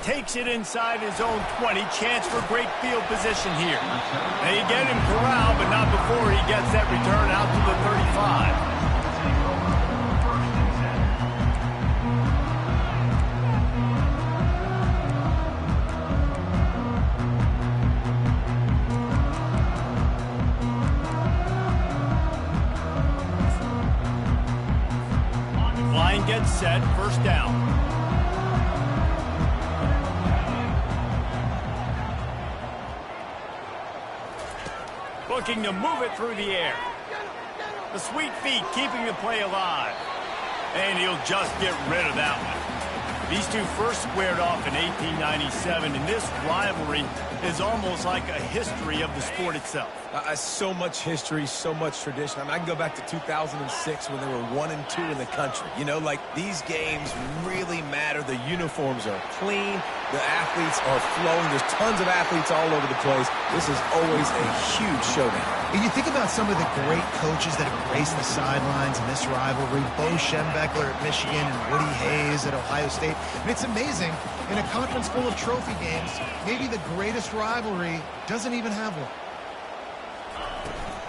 takes it inside his own 20. Chance for great field position here. They get him corralled, but not before he gets that return out to the 35. Line gets set, first down. Looking to move it through the air. The sweet feet keeping the play alive. And he'll just get rid of that one. These two first squared off in 1897, and this rivalry is almost like a history of the sport itself. So much history, so much tradition. I mean, I can go back to 2006 when they were 1-2 in the country. You know, like, these games really matter. The uniforms are clean. The athletes are flowing. There's tons of athletes all over the place. This is always a huge showdown. You think about some of the great coaches that have graced the sidelines in this rivalry. Bo Schembechler at Michigan and Woody Hayes at Ohio State. And it's amazing, in a conference full of trophy games, maybe the greatest rivalry doesn't even have one.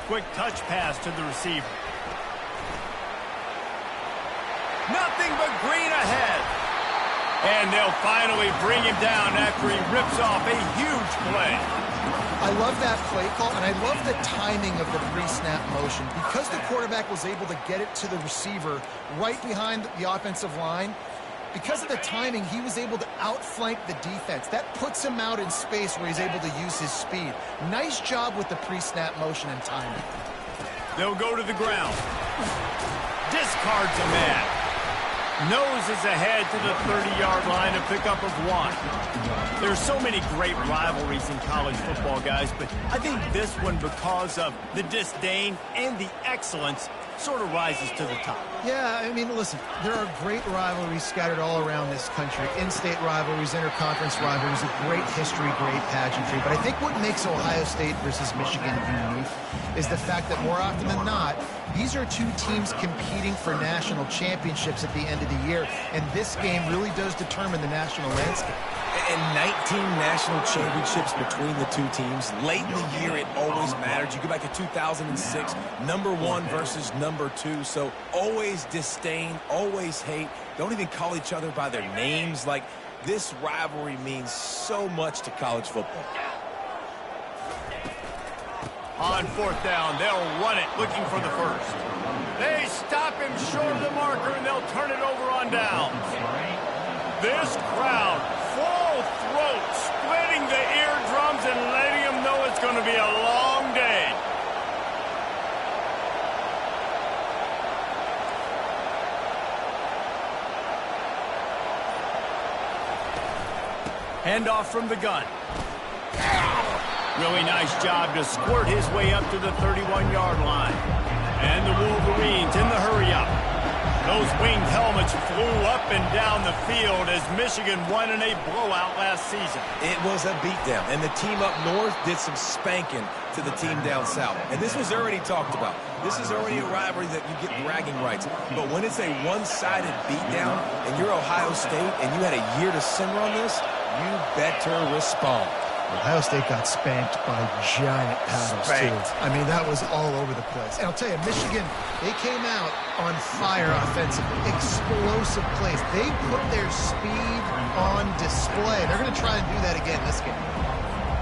Quick touch pass to the receiver. Nothing but green ahead. And they'll finally bring him down after he rips off a huge play. I love that play call, and I love the timing of the pre-snap motion. Because the quarterback was able to get it to the receiver right behind the offensive line, because of the timing, he was able to outflank the defense. That puts him out in space where he's able to use his speed. Nice job with the pre-snap motion and timing. They'll go to the ground. Discards a man. Noses ahead to the 30-yard line, a pickup of 1. There's so many great rivalries in college football, guys, but I think this one, because of the disdain and the excellence, sort of rises to the top. Yeah, I mean, listen, there are great rivalries scattered all around this country. In-state rivalries, interconference rivalries, a great history, great pageantry. But I think what makes Ohio State versus Michigan unique is the fact that more often than not, these are two teams competing for national championships at the end of the year. And this game really does determine the national landscape. And 19 national championships between the two teams. Late in the year, it always mattered. You go back to 2006, #1 versus #2. So always disdain, always hate. Don't even call each other by their names. Like, this rivalry means so much to college football. On fourth down, they'll run it, looking for the first. They stop him short of the marker, and they'll turn it over on downs. This crowd, full throat, splitting the eardrums and letting them know it's going to be a long day. Handoff from the gun. Really nice job to squirt his way up to the 31-yard line. And the Wolverines in the hurry-up. Those winged helmets flew up and down the field as Michigan won in a blowout last season. It was a beatdown, and the team up north did some spanking to the team down south. And this was already talked about. This is already a rivalry that you get bragging rights. But when it's a one-sided beatdown, and you're Ohio State, and you had a year to simmer on this, you better respond. Ohio State got spanked by giant paddles, too. I mean, that was all over the place. And I'll tell you, Michigan, they came out on fire offensively. Explosive plays. They put their speed on display. They're going to try and do that again this game.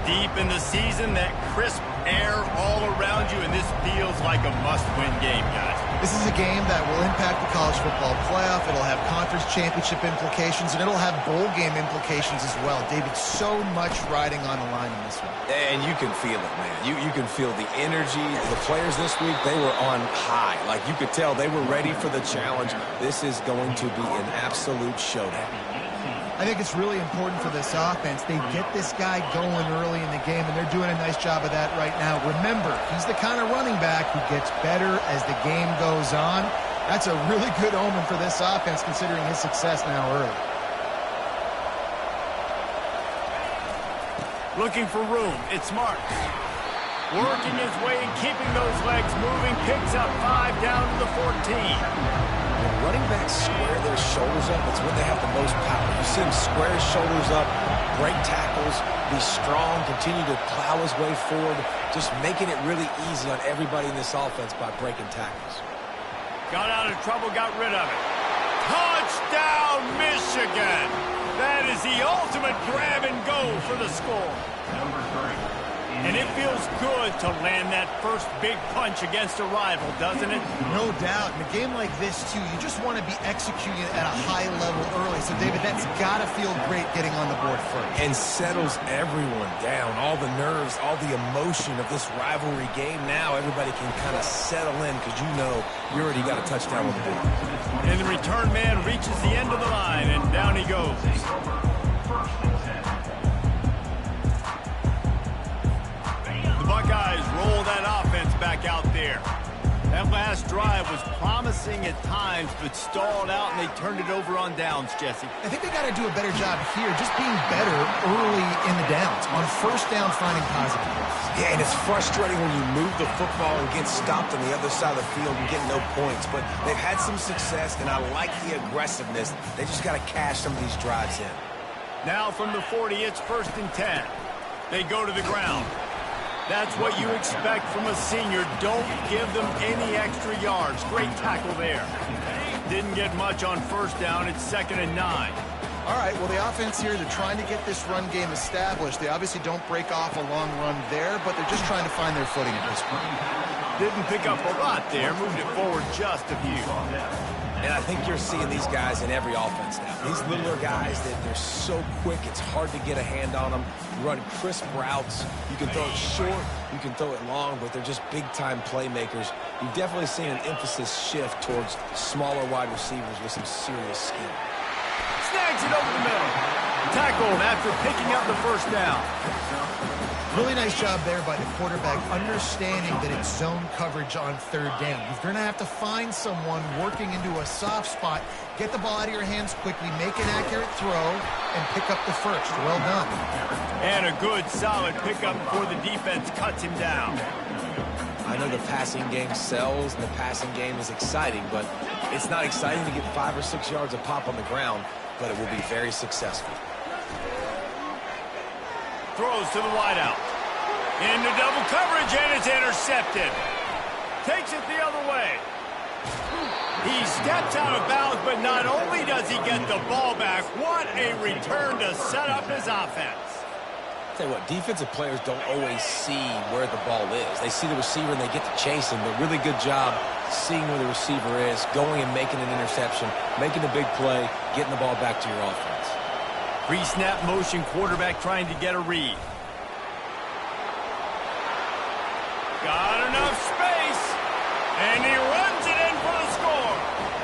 Deep in the season, that crisp air all around you, and this feels like a must-win game, guys. This is a game that will impact the college football playoff. It'll have conference championship implications, and it'll have bowl game implications as well. David, so much riding on the line in this one. And you can feel it, man. You can feel the energy. The players this week, they were on high. Like, you could tell they were ready for the challenge. This is going to be an absolute showdown. I think it's really important for this offense. They get this guy going early in the game, and they're doing a nice job of that right now. Remember, he's the kind of running back who gets better as the game goes on. That's a really good omen for this offense, considering his success now early. Looking for room. It's Marks. Working his way and keeping those legs moving. Picks up 5 down to the 14. running backs square their shoulders up, it's when they have the most power. You see him square his shoulders up, break tackles, be strong, continue to plow his way forward, just making it really easy on everybody in this offense by breaking tackles. Got out of trouble, got rid of it. Touchdown, Michigan! That is the ultimate grab and go for the score. And it feels good to land that first big punch against a rival, doesn't it? No doubt. In a game like this, too, you just want to be executing at a high level early. So, David, that's got to feel great getting on the board first. And settles everyone down. All the nerves, all the emotion of this rivalry game. Now everybody can kind of settle in because you know you already got a touchdown on the board. And the return man reaches the end of the line, and down he goes. The Buckeyes roll that offense back out there. That last drive was promising at times, but stalled out, and they turned it over on downs, Jesse. I think they got to do a better job here, just being better early in the downs. On first down, finding positive. Yeah, and it's frustrating when you move the football and get stopped on the other side of the field and get no points. But they've had some success, and I like the aggressiveness. They just got to cash some of these drives in. Now from the 40, it's 1st and 10. They go to the ground. That's what you expect from a senior. Don't give them any extra yards. Great tackle there. Didn't get much on first down. It's 2nd and 9. All right, well, the offense here, they're trying to get this run game established. They obviously don't break off a long run there, but they're just trying to find their footing at this point. Didn't pick up a lot there. Moved it forward just a few. And I think you're seeing these guys in every offense now. These littler guys, they're so quick, it's hard to get a hand on them. You run crisp routes. You can throw it short, you can throw it long, but they're just big-time playmakers. You've definitely seen an emphasis shift towards smaller wide receivers with some serious skill. Snags it over the middle. Tackled after picking up the first down. Really nice job there by the quarterback, understanding that it's zone coverage on 3rd down. You're going to have to find someone working into a soft spot, get the ball out of your hands quickly, make an accurate throw, and pick up the first. Well done. And a good, solid pickup before the defense cuts him down. I know the passing game sells, and the passing game is exciting, but it's not exciting to get 5 or 6 yards a pop on the ground, but it will be very successful. Throws to the wideout. Into double coverage, and it's intercepted. Takes it the other way. He steps out of bounds, but not only does he get the ball back, what a return to set up his offense. Tell you what, defensive players don't always see where the ball is. They see the receiver and they get to chase him, but really good job seeing where the receiver is, going and making an interception, making a big play, getting the ball back to your offense. Pre-snap motion, quarterback trying to get a read. Got enough space, and he runs it in for the score.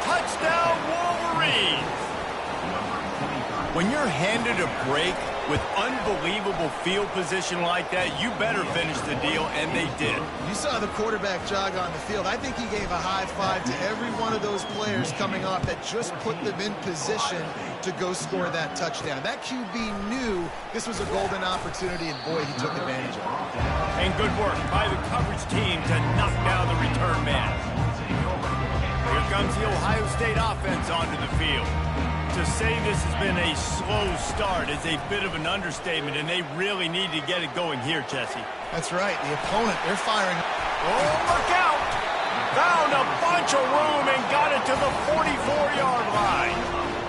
Touchdown, Wolverines. When you're handed a break with unbelievable field position like that, you better finish the deal, and they did. You saw the quarterback jog on the field. I think he gave a high five to every one of those players coming off that just put them in position to go score that touchdown. That QB knew this was a golden opportunity, and boy, he took advantage of it. And good work by the coverage team to knock down the return man. Here comes the Ohio State offense onto the field. To say this has been a slow start is a bit of an understatement, and they really need to get it going here, Jesse. That's right. The opponent, they're firing. Oh, look out! Found a bunch of room and got it to the 44-yard line.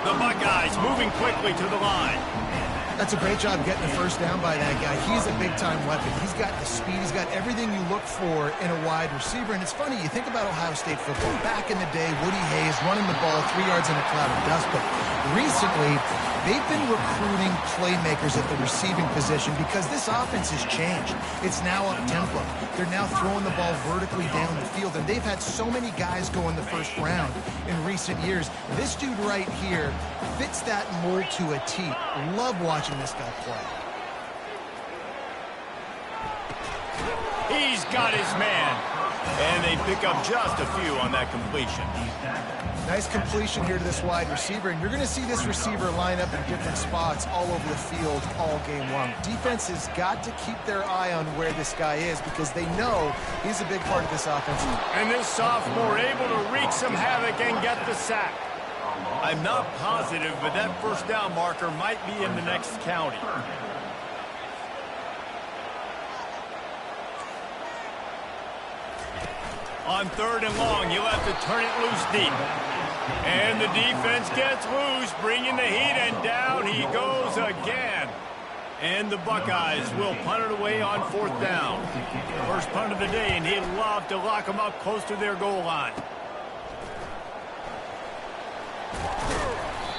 The Buckeyes moving quickly to the line. That's a great job getting the first down by that guy. He's a big-time weapon. He's got the speed. He's got everything you look for in a wide receiver. And it's funny, you think about Ohio State football. Back in the day, Woody Hayes running the ball 3 yards in a cloud of dust. But recently, they've been recruiting playmakers at the receiving position because this offense has changed. It's now up-tempo. They're now throwing the ball vertically down the field. And they've had so many guys go in the first round in recent years. This dude right here fits that mold to a T. Love watching this guy play. He's got his man. And they pick up just a few on that completion. Nice completion here to this wide receiver, and you're going to see this receiver line up in different spots all over the field all game long. Defense has got to keep their eye on where this guy is because they know he's a big part of this offense. And this sophomore able to wreak some havoc and get the sack. I'm not positive, but that first down marker might be in the next county. On 3rd and long, you'll have to turn it loose deep. And the defense gets loose, bringing the heat, and down he goes again. And the Buckeyes will punt it away on 4th down. First punt of the day, and he'd love to lock them up close to their goal line.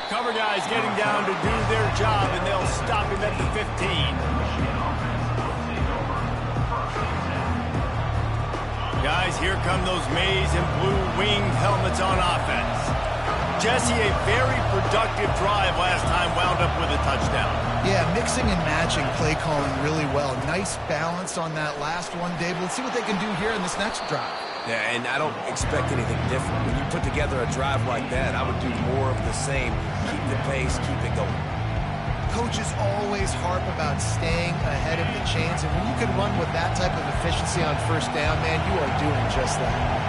Cover guys getting down to do their job, and they'll stop him at the 15. Guys, here come those maize and blue winged helmets on offense. Jesse, a very productive drive last time, wound up with a touchdown. Yeah, mixing and matching play calling really well. Nice balance on that last one, Dave. Let's see what they can do here in this next drive. Yeah, and I don't expect anything different. When you put together a drive like that, I would do more of the same. Keep the pace, keep it going. Coaches always harp about staying ahead of the chains, and when you can run with that type of efficiency on first down, man, you are doing just that.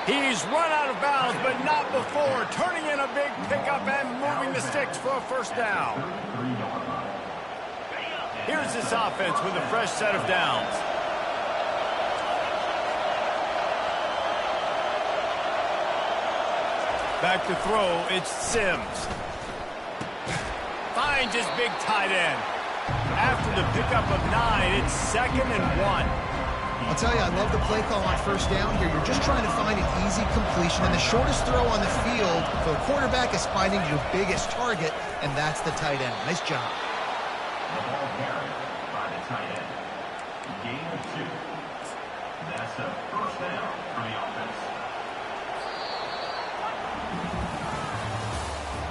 He's run out of bounds, but not before, turning in a big pickup and moving the sticks for a first down. Here's this offense with a fresh set of downs. Back to throw, it's Sims. Finds his big tight end. After the pickup of 9, it's 2nd and 1. I'll tell you, I love the play call on first down here. You're just trying to find an easy completion, and the shortest throw on the field for the quarterback is finding your biggest target, and that's the tight end. Nice job. The ball carried by the tight end. Gain of 2. That's a first down for the offense.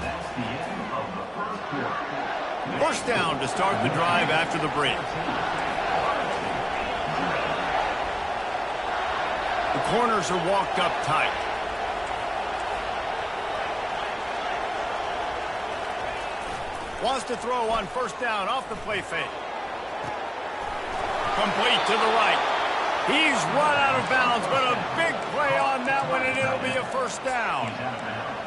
That's the end of the first quarter. First down to start the drive after the break. The corners are walked up tight. Wants to throw on first down off the play fake. Complete to the right. He's run out of bounds, but a big play on that one, and it'll be a first down.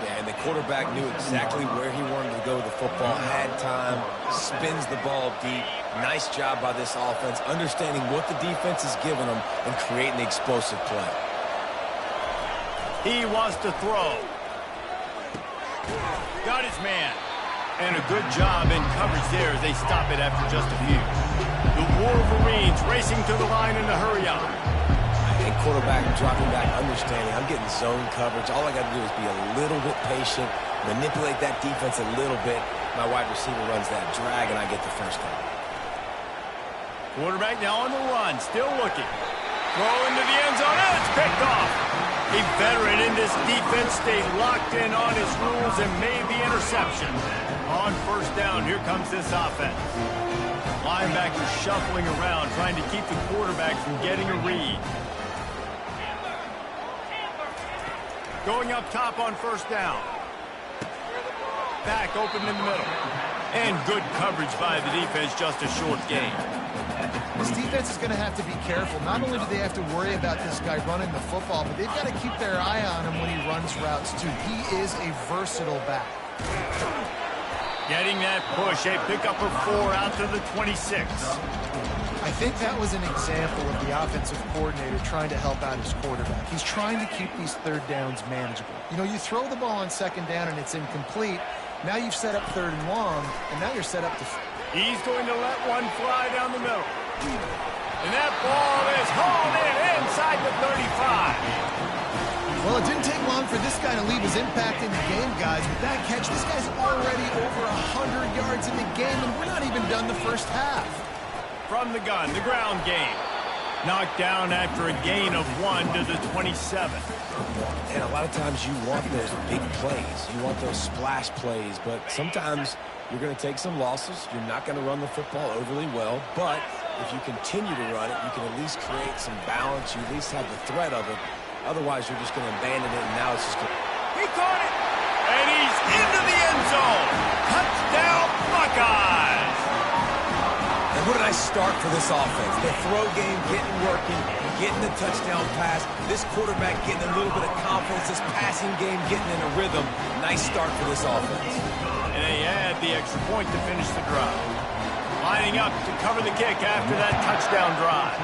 Yeah, and the quarterback knew exactly where he wanted to go with the football, had time, spins the ball deep. Nice job by this offense, understanding what the defense is giving them and creating the explosive play. He wants to throw. Got his man. And a good job in coverage there as they stop it after just a few. The Wolverines racing to the line in a hurry up. And quarterback dropping back, understanding I'm getting zone coverage. All I got to do is be a little bit patient, manipulate that defense a little bit. My wide receiver runs that drag, and I get the first down. Quarterback now on the run, still looking. Throw into the end zone, and it's picked off. A veteran in this defense stayed locked in on his rules and made the interception. On first down, here comes this offense. Linebackers shuffling around, trying to keep the quarterback from getting a read. Going up top on first down. Back open in the middle. And good coverage by the defense, just a short gain. This defense is going to have to be careful. Not only do they have to worry about this guy running the football, but they've got to keep their eye on him when he runs routes, too. He is a versatile back. Getting that push, a pickup of 4 out to the 26. I think that was an example of the offensive coordinator trying to help out his quarterback. He's trying to keep these third downs manageable. You know, you throw the ball on second down and it's incomplete. Now you've set up 3rd and long, and now you're set up to... He's going to let one fly down the middle. And that ball is hauled in inside the 35. Well, it didn't take long for this guy to leave his impact in the game, guys. With that catch, this guy's already over 100 yards in the game, and we're not even done the first half. From the gun, the ground game. Knocked down after a gain of 1 to the 27. And a lot of times you want those big plays. You want those splash plays. But sometimes you're going to take some losses. You're not going to run the football overly well. But if you continue to run it, you can at least create some balance. You at least have the threat of it. Otherwise, you're just going to abandon it, and now it's just going to... He caught it! And he's into the end zone! Touchdown, Buckeyes! And what did I start for this offense? The throw game getting working, getting the touchdown pass. This quarterback getting a little bit of confidence. This passing game getting in a rhythm. Nice start for this offense. And they add the extra point to finish the drive. Lining up to cover the kick after that touchdown drive.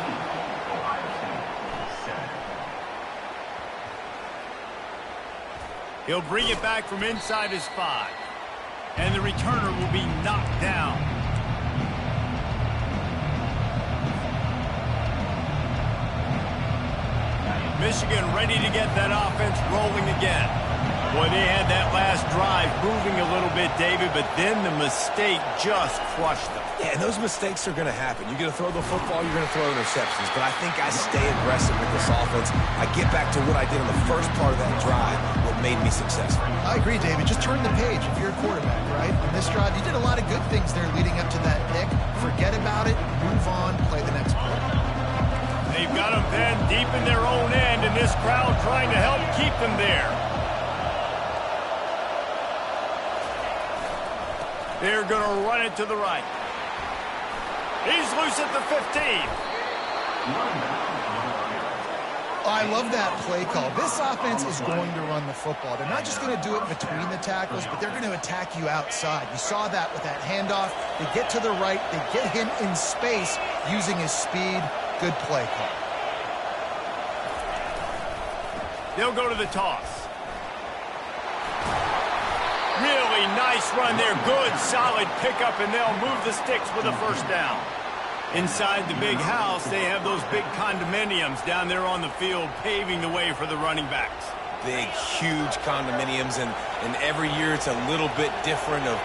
He'll bring it back from inside his 5. And the returner will be knocked down. Michigan ready to get that offense rolling again. Boy, they had that last drive moving a little bit, David, but then the mistake just crushed them. Yeah, and those mistakes are going to happen. You're going to throw the football, you're going to throw interceptions. But I think I stay aggressive with this offense. I get back to what I did on the first part of that drive, what made me successful. I agree, David. Just turn the page if you're a quarterback, right? On this drive, you did a lot of good things there leading up to that pick. Forget about it, move on, play the next play. They've got them then deep in their own end, and this crowd trying to help keep them there. They're going to run it to the right. He's loose at the 15. I love that play call. This offense is going to run the football. They're not just going to do it between the tackles, but they're going to attack you outside. You saw that with that handoff. They get to the right. They get him in space using his speed. Good play call. They'll go to the toss. Really nice run there. Good, solid pickup, and they'll move the sticks with a first down. Inside the big house, they have those big condominiums down there on the field paving the way for the running backs. Big, huge condominiums, and every year it's a little bit different of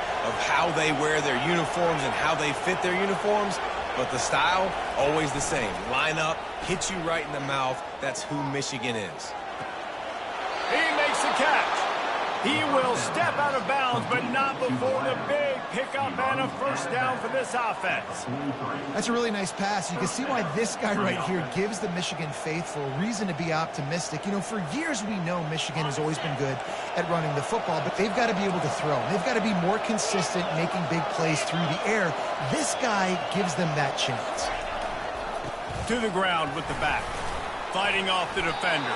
how they wear their uniforms and how they fit their uniforms. But the style, always the same. Line up, hit you right in the mouth. That's who Michigan is. He makes the catch. He will step out of bounds, but not before the big pickup and a first down for this offense. That's a really nice pass. You can see why this guy right here gives the Michigan faithful reason to be optimistic. You know, for years we know Michigan has always been good at running the football, but they've got to be able to throw. They've got to be more consistent making big plays through the air. This guy gives them that chance. To the ground with the back, fighting off the defender.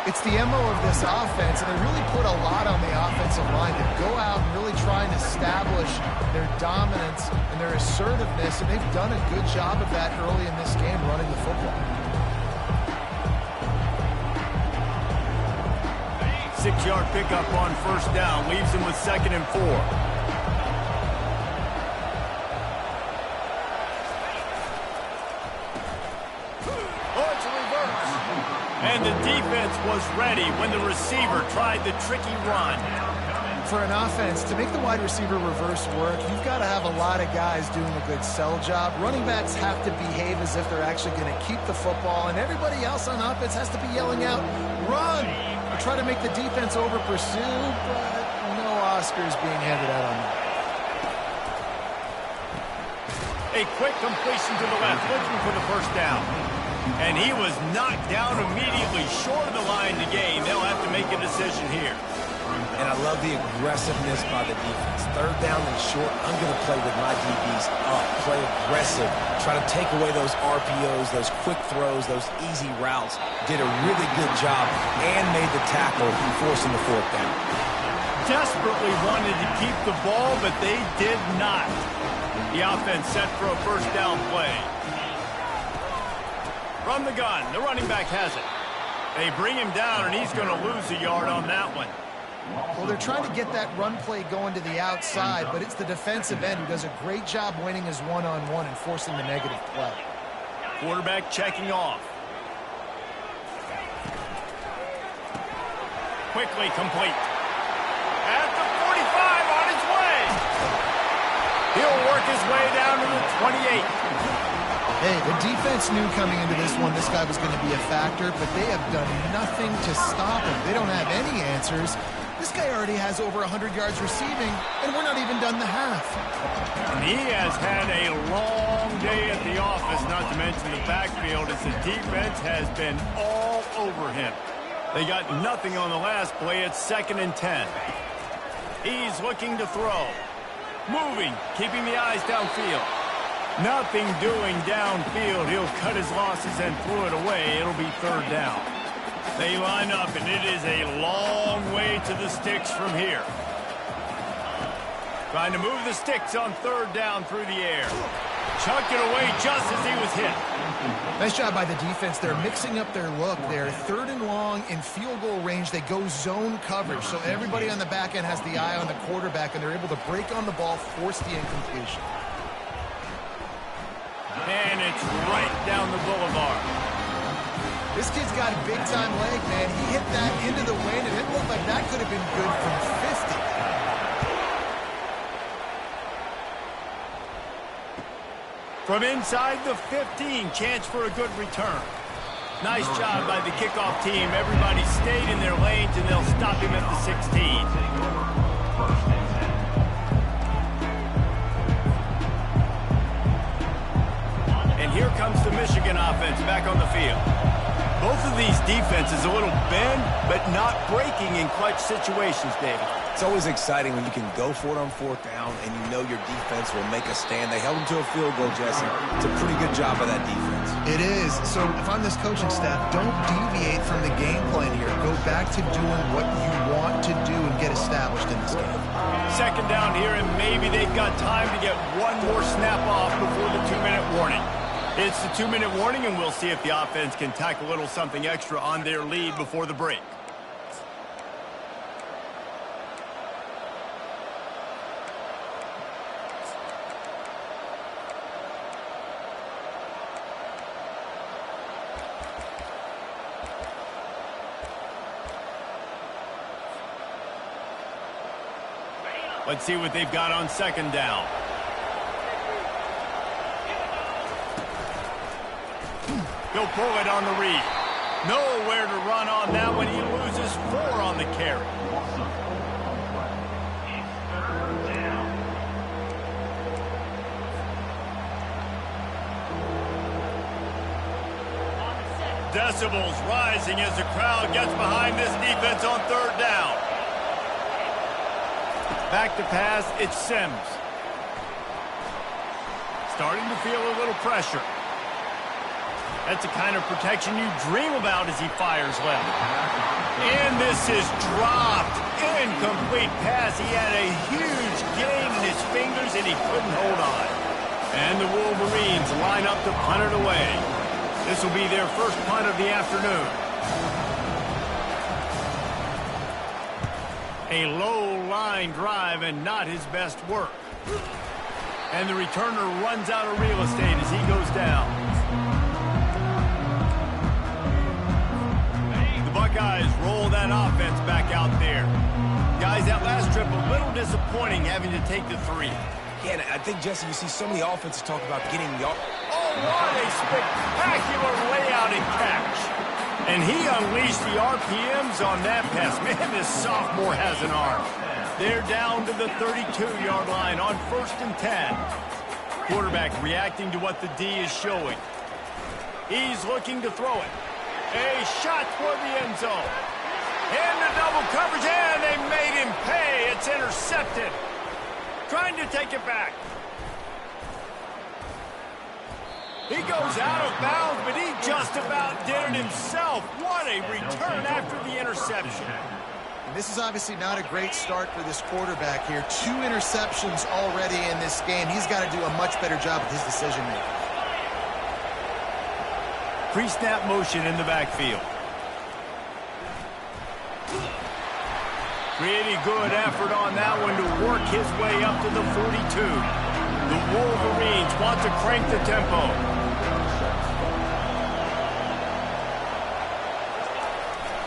It's the MO of this offense, and they really put a lot on the offensive line to go out and really try and establish their dominance and their assertiveness, and they've done a good job of that early in this game running the football. 6-yard pickup on first down leaves them with 2nd and 4. And the defense was ready when the receiver tried the tricky run. For an offense, to make the wide receiver reverse work, you've got to have a lot of guys doing a good sell job. Running backs have to behave as if they're actually going to keep the football, and everybody else on offense has to be yelling out, run! Or try to make the defense over-pursue, but no Oscars being handed out on that. A quick completion to the left, looking for the first down. And he was knocked down immediately short of the line to gain. They'll have to make a decision here. And I love the aggressiveness by the defense. 3rd down and short, I'm going to play with my DBs up. Play aggressive. Try to take away those RPOs, those quick throws, those easy routes. Did a really good job and made the tackle, forcing the 4th down. Desperately wanted to keep the ball, but they did not. The offense set for a first down play. From the gun, the running back has it. They bring him down, and he's going to lose a yard on that one. Well, they're trying to get that run play going to the outside, but it's the defensive end who does a great job winning his one-on-one and forcing the negative play. Quarterback checking off. Quickly complete. At the 45 on his way. He'll work his way down to the 28. Hey, the defense knew coming into this one this guy was going to be a factor, but they have done nothing to stop him. They don't have any answers. This guy already has over 100 yards receiving, and we're not even done the half. He has had a long day at the office, not to mention the backfield, as the defense has been all over him. They got nothing on the last play. It's 2nd and 10. He's looking to throw. Moving, keeping the eyes downfield. Nothing doing downfield. He'll cut his losses and throw it away. It'll be 3rd down. They line up, and it is a long way to the sticks from here. Trying to move the sticks on 3rd down through the air. Chucked it away just as he was hit. Nice job by the defense. They're mixing up their look. They're 3rd and long in field goal range. They go zone coverage, so everybody on the back end has the eye on the quarterback, and they're able to break on the ball, force the incompletion. And it's right down the boulevard. This kid's got a big-time leg, man. He hit that into the wind, and it looked like that could have been good from 50. From inside the 15, chance for a good return. Nice job by the kickoff team. Everybody stayed in their lanes, and they'll stop him at the 16. And here comes the Michigan offense back on the field. Both of these defenses a little bend, but not breaking in clutch situations, David. It's always exciting when you can go for it on 4th down and you know your defense will make a stand. They held them to a field goal, Jesse. It's a pretty good job by that defense. It is. So if I'm this coaching staff, don't deviate from the game plan here. Go back to doing what you want to do and get established in this game. 2nd down here, and maybe they've got time to get one more snap off before the 2-minute warning. It's the 2-minute warning, and we'll see if the offense can tack a little something extra on their lead before the break. Let's see what they've got on 2nd down. He'll pull it on the read. Nowhere to run on that one. He loses 4 on the carry. Decibels rising as the crowd gets behind this defense on 3rd down. Back to pass, it's Sims. Starting to feel a little pressure. That's the kind of protection you dream about as he fires left. And this is dropped. Incomplete pass. He had a huge gain in his fingers, and he couldn't hold on. And the Wolverines line up to punt it away. This will be their first punt of the afternoon. A low-line drive and not his best work. And the returner runs out of real estate as he goes down. Buckeyes roll that offense back out there. Guys, that last trip a little disappointing having to take the 3. Yeah, I think, Jesse, you see so many offenses talk about getting yards. Oh, what a spectacular layout and catch. And he unleashed the RPMs on that pass. Man, this sophomore has an arm. They're down to the 32-yard line on 1st and 10. Quarterback reacting to what the D is showing. He's looking to throw it. A shot toward the end zone. And the double coverage, and they made him pay. It's intercepted. Trying to take it back. He goes out of bounds, but he just about did it himself. What a return after the interception. And this is obviously not a great start for this quarterback here. 2 interceptions already in this game. He's got to do a much better job with his decision-making. Pre-snap motion in the backfield. Pretty good effort on that one to work his way up to the 42. The Wolverines want to crank the tempo.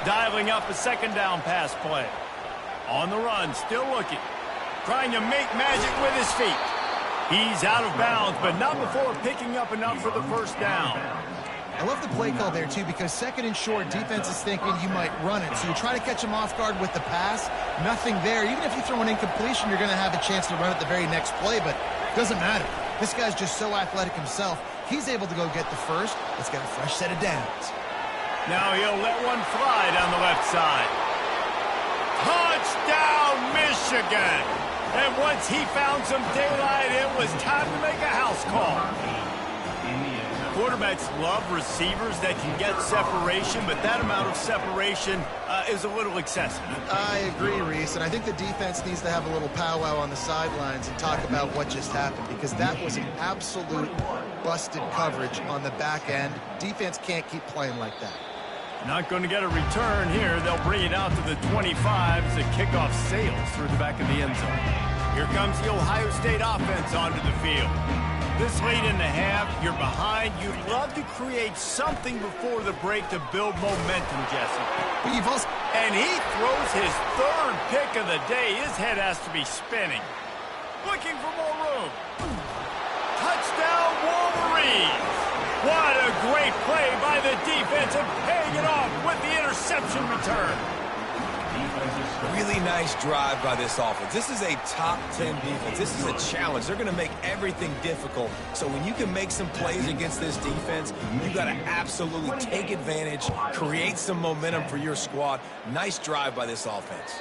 Dialing up a 2nd down pass play. On the run, still looking. Trying to make magic with his feet. He's out of bounds, but not before picking up enough for the first down. I love the play call there, too, because second and short, defense is thinking you might run it. So you try to catch him off guard with the pass. Nothing there. Even if you throw an incompletion, you're going to have a chance to run it the very next play, but it doesn't matter. This guy's just so athletic himself. He's able to go get the first. Let's get a fresh set of downs. Now he'll let one fly down the left side. Touchdown, Michigan! And once he found some daylight, it was time to make a house call. Quarterbacks love receivers that can get separation, but that amount of separation is a little excessive. I agree, Reese, and I think the defense needs to have a little powwow on the sidelines and talk about what just happened, because that was an absolute busted coverage on the back end. Defense can't keep playing like that. Not going to get a return here. They'll bring it out to the 25 as the kickoff sails through the back of the end zone. Here comes the Ohio State offense onto the field. This late in the half, you're behind. You'd love to create something before the break to build momentum, Jesse. But you've also... And he throws his third pick of the day. His head has to be spinning. Looking for more room. Touchdown, Wolverines! What a great play by the defense and paying it off with the interception return. Really nice drive by this offense. This is a top 10 defense. This is a challenge. They're going to make everything difficult. So when you can make some plays against this defense, you got to absolutely take advantage, create some momentum for your squad. Nice drive by this offense.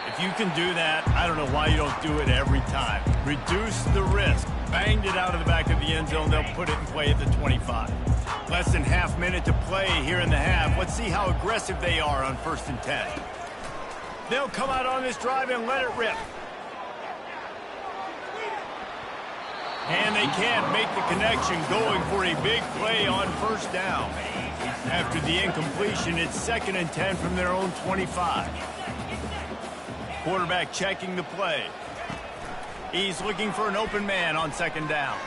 If you can do that, I don't know why you don't do it every time. Reduce the risk. Banged it out of the back of the end zone. They'll put it in play at the 25. Less than half minute to play here in the half. Let's see how aggressive they are on 1st and 10. They'll come out on this drive and let it rip. And they can't make the connection, going for a big play on 1st down. After the incompletion, it's 2nd and 10 from their own 25. Quarterback checking the play. He's looking for an open man on 2nd down.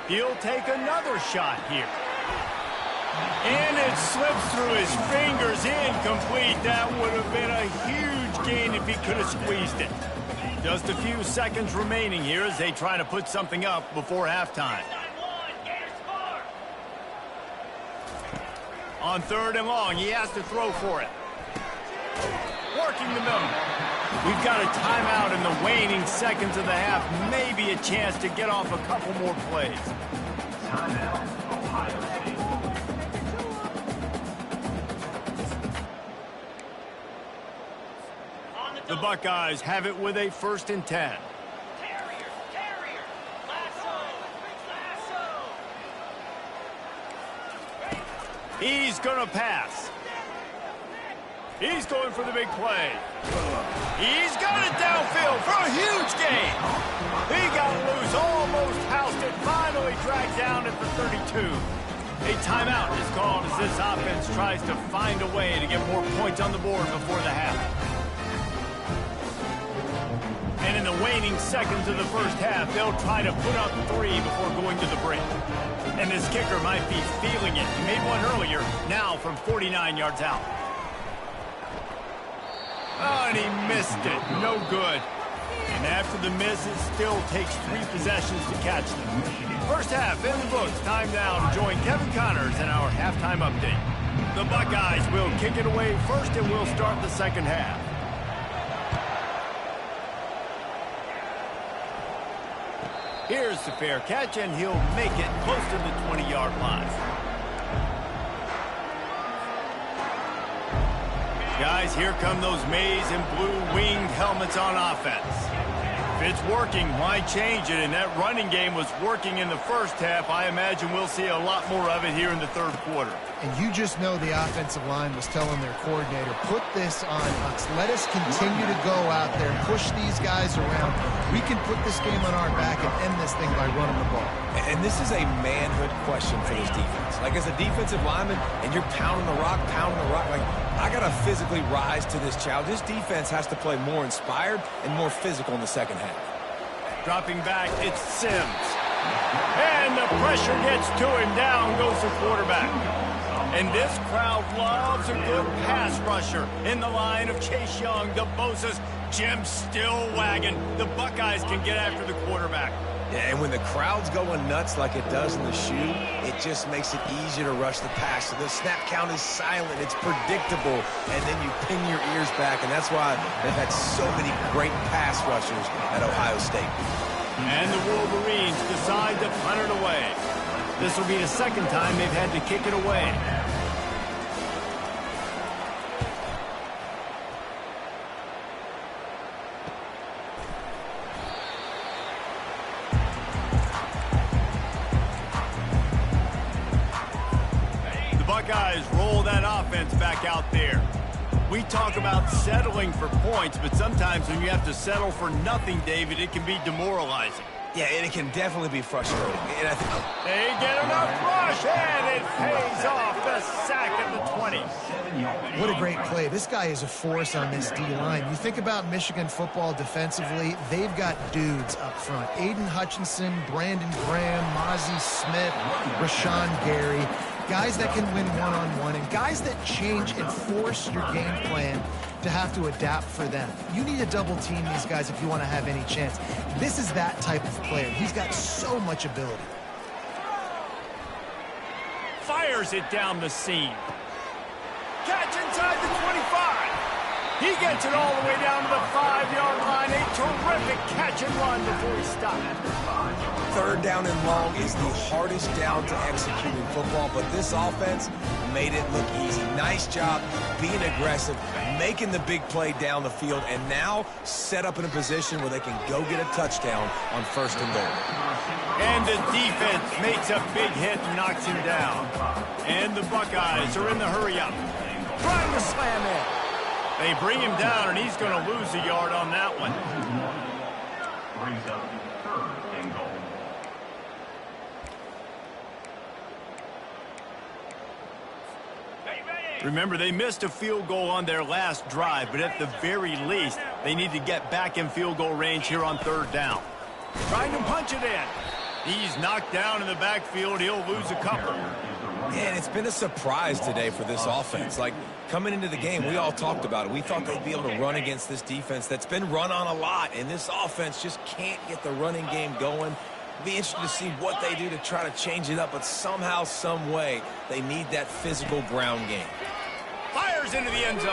He'll take another shot here. And it slips through his fingers, incomplete. That would have been a huge gain if he could have squeezed it. Just a few seconds remaining here as they try to put something up before halftime. On 3rd and long, he has to throw for it. Working the middle. We've got a timeout in the waning seconds of the half. Maybe a chance to get off a couple more plays. Timeout, Ohio State. The Buckeyes have it with a 1st and 10. He's going to pass. He's going for the big play. He's got it downfield for a huge gain. He got loose, almost housed it, finally dragged down at the 32. A timeout is called as this offense tries to find a way to get more points on the board before the half. And in the waning seconds of the 1st half, they'll try to put up 3 before going to the break. And this kicker might be feeling it. He made one earlier, now from 49 yards out. Oh, and he missed it. No good. And after the miss, it still takes 3 possessions to catch them. 1st half in the books. Time now to join Kevin Connors in our halftime update. The Buckeyes will kick it away first, and we'll start the 2nd half. Here's the fair catch, and he'll make it close to the 20-yard line. Guys, here come those maize and blue winged helmets on offense. If it's working, why change it? And that running game was working in the 1st half. I imagine we'll see a lot more of it here in the 3rd quarter. And you just know the offensive line was telling their coordinator, put this on us. Let us continue to go out there, push these guys around. We can put this game on our back and end this thing by running the ball. And this is a manhood question for this defense. Like, as a defensive lineman, and you're pounding the rock, like, I got to physically rise to this challenge. This defense has to play more inspired and more physical in the 2nd half. Dropping back, it's Sims. And the pressure gets to him. Down goes the quarterback. And this crowd loves a good pass rusher in the line of Chase Young. The Bosa's Jim still wagging. The Buckeyes can get after the quarterback. Yeah, and when the crowd's going nuts like it does in the shoe, it just makes it easier to rush the pass. So the snap count is silent, it's predictable, and then you pin your ears back, and that's why they've had so many great pass rushers at Ohio State. And the Wolverines decide to punt it away. This will be the second time they've had to kick it away. The Buckeyes roll that offense back out there. We talk about settling for points, but sometimes when you have to settle for nothing, David, it can be demoralizing. Yeah, and it can definitely be frustrating. And I think they get enough rush, and it pays off. The sack at the 20. What a great play. This guy is a force on this D-line. You think about Michigan football defensively, they've got dudes up front. Aiden Hutchinson, Brandon Graham, Mozzie Smith, Rashawn Gary. Guys that can win one-on-one, and guys that change and force your game plan to have to adapt for them. You need to double team these guys if you want to have any chance. This is that type of player. He's got so much ability. Fires it down the seam. Catch inside the 25. He gets it all the way down to the 5-yard line. A terrific catch and run before he stopped. Third down and long is the hardest down to execute in football, but this offense made it look easy. Nice job being aggressive, making the big play down the field, and now set up in a position where they can go get a touchdown on 1st and goal. And the defense makes a big hit and knocks him down. And the Buckeyes are in the hurry-up, trying to slam in. They bring him down, and he's going to lose a yard on that one. Brings up 3rd and goal. Remember, they missed a field goal on their last drive, but at the very least, they need to get back in field goal range here on 3rd down. Trying to punch it in. He's knocked down in the backfield. He'll lose a couple. And it's been a surprise today for this offense. Like, coming into the game, we all talked about it. We thought they'd be able to run against this defense that's been run on a lot, and this offense just can't get the running game going. Be interested to see what they do to try to change it up, but somehow, some way, they need that physical ground game. Fires into the end zone.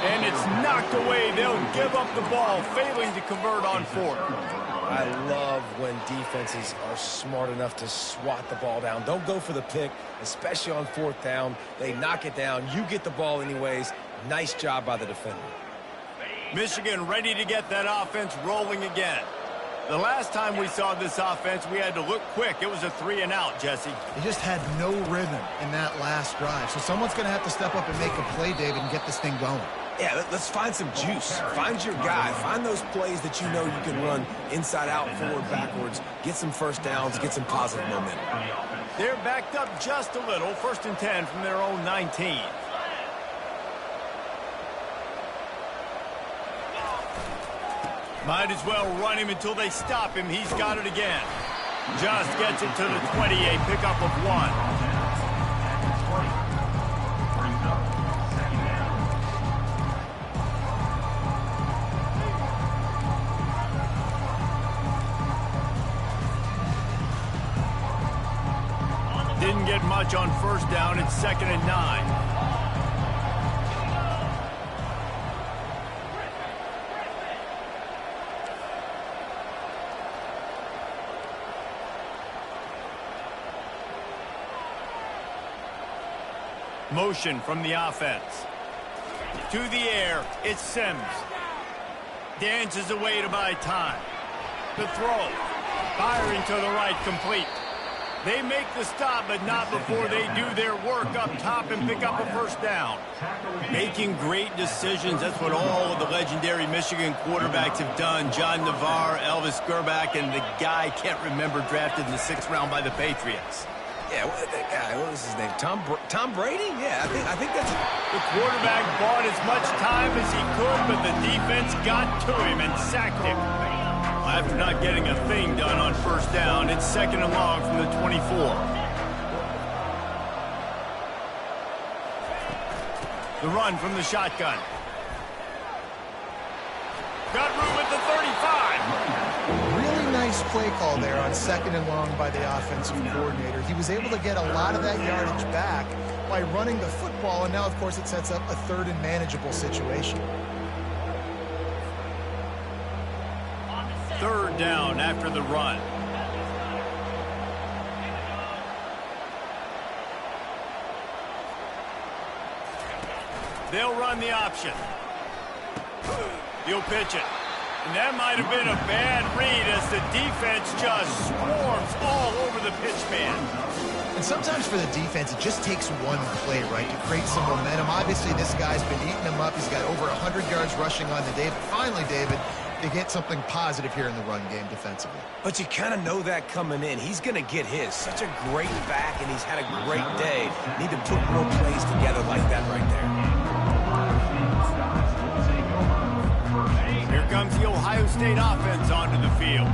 And it's knocked away. They'll give up the ball, failing to convert on 4th. I love when defenses are smart enough to swat the ball down. Don't go for the pick, especially on 4th down. They knock it down. You get the ball anyways. Nice job by the defender. Michigan ready to get that offense rolling again. The last time we saw this offense, we had to look quick. It was a 3-and-out, Jesse. They just had no rhythm in that last drive. So someone's going to have to step up and make a play, David, and get this thing going. Yeah, let's find some juice. Find your guy. Find those plays that you know you can run inside out, forward, backwards. Get some 1st downs. Get some positive momentum. They're backed up just a little. 1st and 10 from their own 19. Might as well run him until they stop him. He's got it again. Just gets it to the 20, a pickup of 1. Brings up 2nd down. Didn't get much on 1st down. It's 2nd and 9. Motion from the offense. To the air, it's Sims. Dances away to buy time. The throw. Firing to the right, complete. They make the stop, but not before they do their work up top and pick up a 1st down. Making great decisions, that's what all of the legendary Michigan quarterbacks have done. John Navarre, Elvis Gerbach, and the guy, can't remember, drafted in the 6th round by the Patriots. Yeah, what was his name? Tom Brady? Yeah, I think that's it. The quarterback bought as much time as he could, but the defense got to him and sacked him. After not getting a thing done on 1st down, it's 2nd and long from the 24. The run from the shotgun. Got room at the 35. Really nice play call there on 2nd and long by the offensive coordinator. He was able to get a lot of that yardage back by running the football, and now, of course, it sets up a 3rd and manageable situation. 3rd down after the run. They'll run the option. He'll pitch it. And that might have been a bad read as the defense just swarms all over the pitch man. And sometimes for the defense, it just takes one play, right, to create some momentum. Obviously, this guy's been eating him up. He's got over 100 yards rushing on the day. But finally, David, they get something positive here in the run game defensively. But you kind of know that coming in. He's going to get his. Such a great back, and he's had a great day. Need to put more plays together like that right there. Here comes the Ohio State offense onto the field.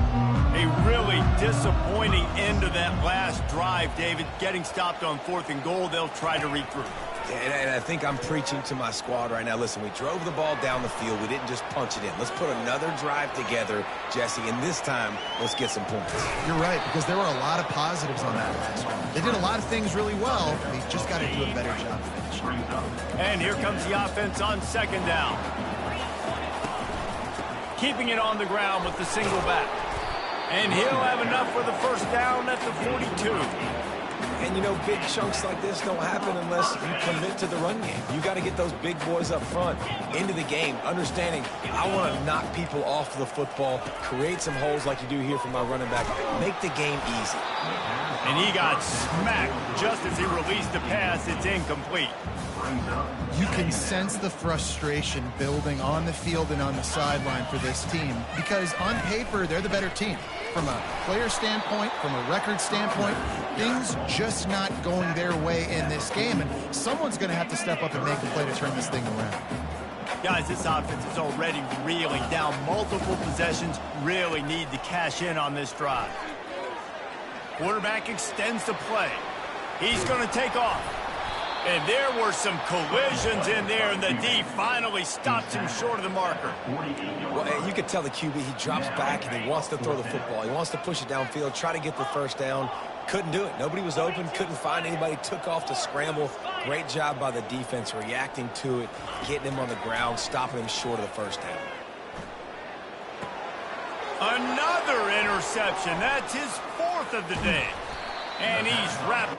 A really disappointing end to that last drive, David. Getting stopped on 4th and goal, they'll try to regroup. And I think I'm preaching to my squad right now. Listen, we drove the ball down the field. We didn't just punch it in. Let's put another drive together, Jesse, and this time, let's get some points. You're right, because there were a lot of positives on that last one. They did a lot of things really well. They just got to do a better job finishing. And here comes the offense on 2nd down. Keeping it on the ground with the single back. And he'll have enough for the 1st down at the 42. And, you know, big chunks like this don't happen unless you commit to the run game. You got to get those big boys up front into the game, understanding I want to knock people off the football, create some holes like you do here for my running back, make the game easy. And he got smacked just as he released the pass. It's incomplete. You can sense the frustration building on the field and on the sideline for this team because on paper, they're the better team. From a player standpoint, from a record standpoint, things just not going their way in this game, and someone's going to have to step up and make a play to turn this thing around. Guys, this offense is already reeling down. Multiple possessions, really need to cash in on this drive. Quarterback extends the play. He's going to take off. And there were some collisions in there, and the D finally stops him short of the marker. Well, you could tell the QB, he drops back, and he wants to throw the football. He wants to push it downfield, try to get the 1st down. Couldn't do it. Nobody was open, couldn't find anybody, took off to scramble. Great job by the defense reacting to it, getting him on the ground, stopping him short of the 1st down. Another interception. That's his 4th of the day. And he's wrapped.